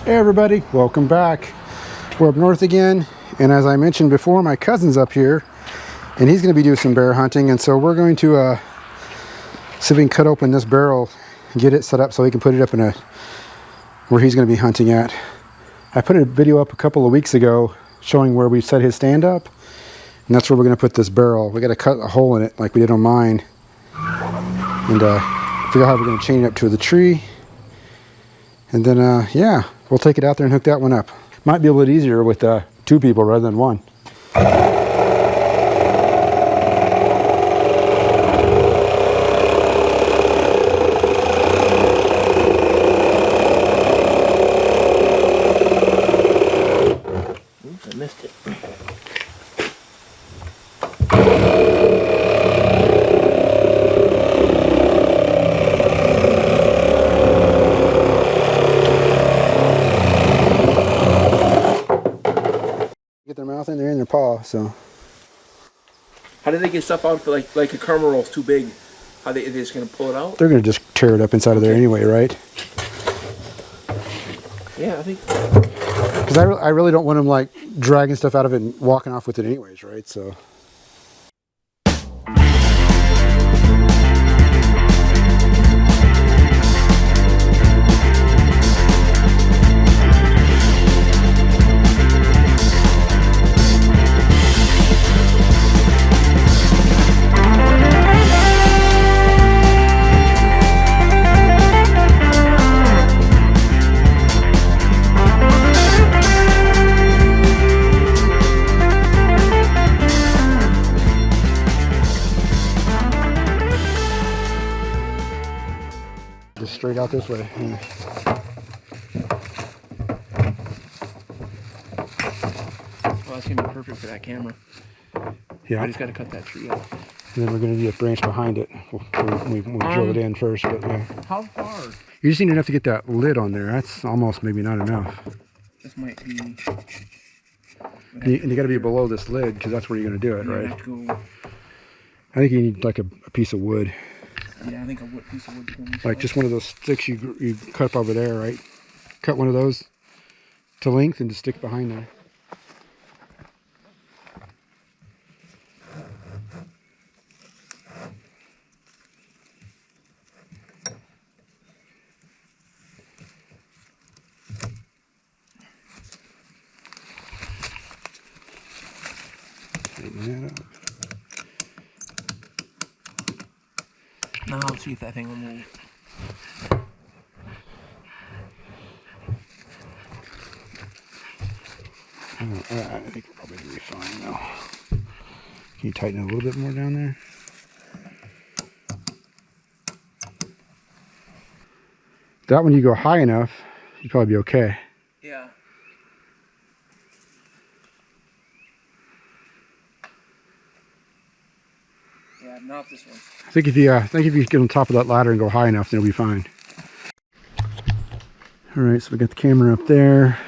Hey everybody, welcome back. We're up north again, and as I mentioned before, my cousin's up here and he's going to be doing some bear hunting, and so we're going to see if we can cut open this barrel and get it set up so he can put it up in a where he's going to be hunting at. I put a video up a couple of weeks ago showing where we set his stand up, and that's where we're going to put this barrel. We got to cut a hole in it like we did on mine and figure out how we're going to chain it up to the tree. And then, yeah, we'll take it out there and hook that one up. Might be a little easier with two people rather than one. Oops, I missed it. Get their mouth in there and their paw, so. How do they get stuff out for like a caramel roll's too big? How they're just gonna pull it out? They're gonna just tear it up inside of there anyway, right? Yeah, I think. Because I really don't want them like dragging stuff out of it and walking off with it anyways, right? So. Just straight out this way. Yeah. Oh, that's gonna be perfect for that camera. Yeah. I just gotta cut that tree out. And then we're going to need a branch behind it. We'll drill it in first, but yeah. How far? You just need enough to get that lid on there. That's almost maybe not enough. This might be. And you got to be below this lid because that's where you're going to do it, right? Go, I think you need like a piece of wood. yeah, I think a piece of wood. Like just one of those sticks you cut up over there, right? Cut one of those to length and just stick behind there. Tighten that up. Now I'll see if that thing will move. I think we're probably going to be fine now. Can you tighten it a little bit more down there? That one you go high enough, you'd probably be okay. Yeah. Yeah, not this one. I think if you get on top of that ladder and go high enough, then it'll be fine. All right, so we got the camera up there,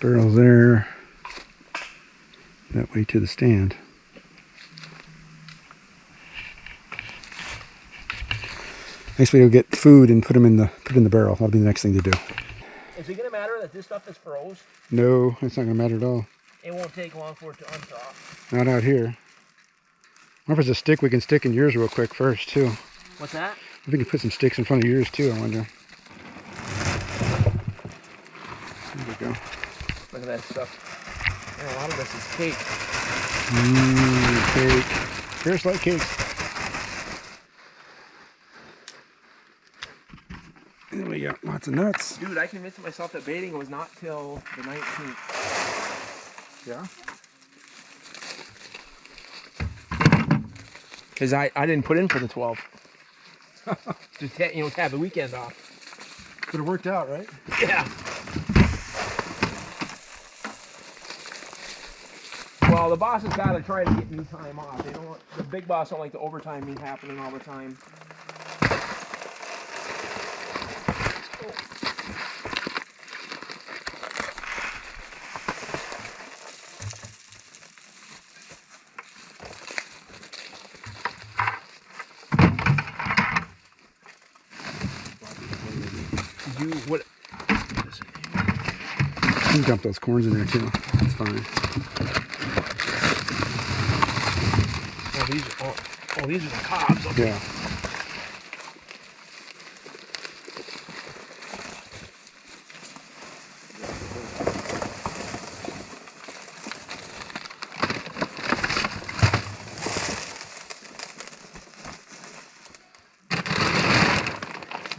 barrel there, that way to the stand. Next we go get food and put it in the barrel. That'll be the next thing to do. Is it gonna matter that this stuff is froze? No, it's not gonna matter at all. It won't take long for it to unthaw. Not out here. I wonder if there's a stick we can stick in yours real quick first too. What's that? If we can put some sticks in front of yours too, I wonder. There we go. Look at that stuff. Man, a lot of this is cake. Cake. Bears like cakes. And we got lots of nuts. Dude, I convinced myself that baiting was not till the 19th. Yeah? Because I didn't put in for the 12. Just to have the weekend off. But it worked out, right? Yeah. Well, the bosses gotta try to get me time off. They don't want, the big boss don't like the overtime me happening all the time. You can dump those corns in there too. That's fine. Oh, these are the cobs. Okay. Yeah.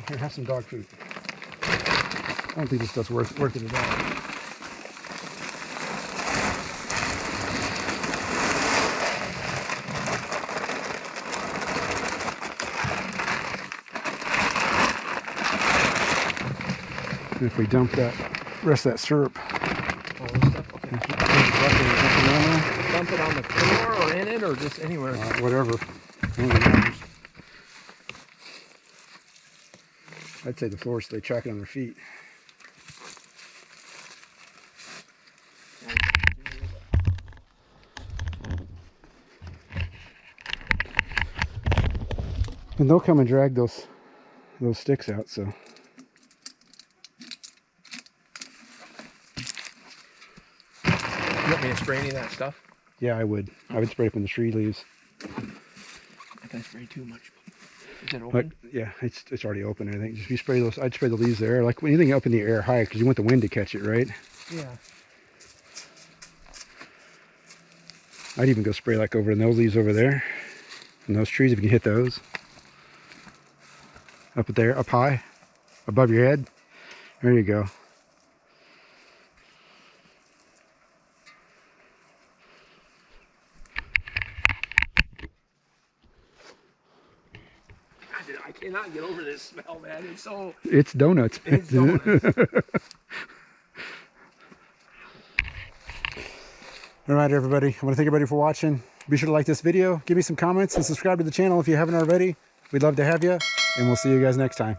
Here, have some dog food. I don't think this stuff's worth it at all. And if we dump that rest of that syrup, All this stuff. Okay. Dump it on the floor or in it or just anywhere. Whatever. Matters. I'd say the floor so they track it on their feet. And they'll come and drag those sticks out, so. You want me to spray any of that stuff? Yeah, I would. I would spray it from the tree leaves. If I spray too much. Is it open? But yeah, it's already open. I think. Just you spray those. I'd spray the leaves there, like anything up in the air high, because you want the wind to catch it, right? Yeah. I'd even go spray like over in those leaves over there, and those trees if you can hit those. Up there, up high, above your head. There you go. I cannot get over this smell, man. It's so... It's donuts. It's donuts. All right, everybody. I want to thank everybody for watching. Be sure to like this video, give me some comments, and subscribe to the channel if you haven't already. We'd love to have you, and we'll see you guys next time.